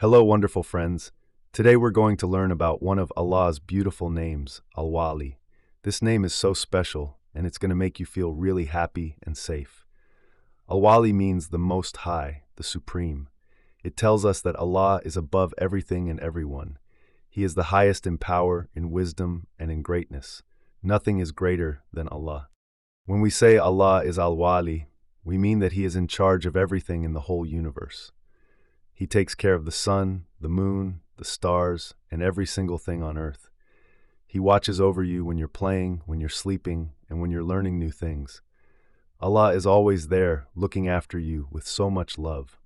Hello, wonderful friends. Today we're going to learn about one of Allah's beautiful names, Al-Waali. This name is so special, and it's going to make you feel really happy and safe. Al-Waali means the Most High, the Supreme. It tells us that Allah is above everything and everyone. He is the highest in power, in wisdom, and in greatness. Nothing is greater than Allah. When we say Allah is Al-Waali, we mean that He is in charge of everything in the whole universe. He takes care of the sun, the moon, the stars, and every single thing on earth. He watches over you when you're playing, when you're sleeping, and when you're learning new things. Allah is always there, looking after you with so much love.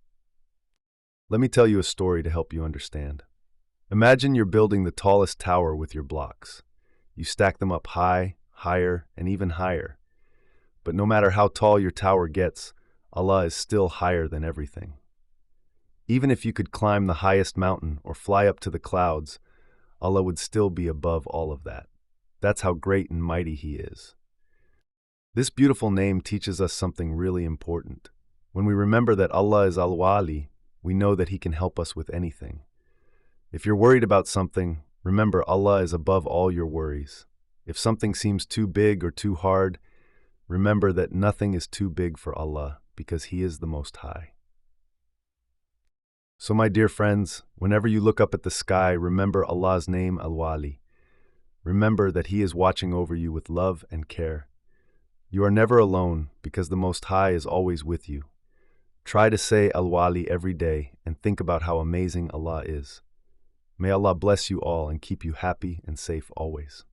Let me tell you a story to help you understand. Imagine you're building the tallest tower with your blocks. You stack them up high, higher, and even higher. But no matter how tall your tower gets, Allah is still higher than everything. Even if you could climb the highest mountain or fly up to the clouds, Allah would still be above all of that. That's how great and mighty He is. This beautiful name teaches us something really important. When we remember that Allah is Al-Waali, we know that He can help us with anything. If you're worried about something, remember Allah is above all your worries. If something seems too big or too hard, remember that nothing is too big for Allah because He is the Most High. So my dear friends, whenever you look up at the sky, remember Allah's name, Al-Waali. Remember that He is watching over you with love and care. You are never alone because the Most High is always with you. Try to say Al-Waali every day and think about how amazing Allah is. May Allah bless you all and keep you happy and safe always.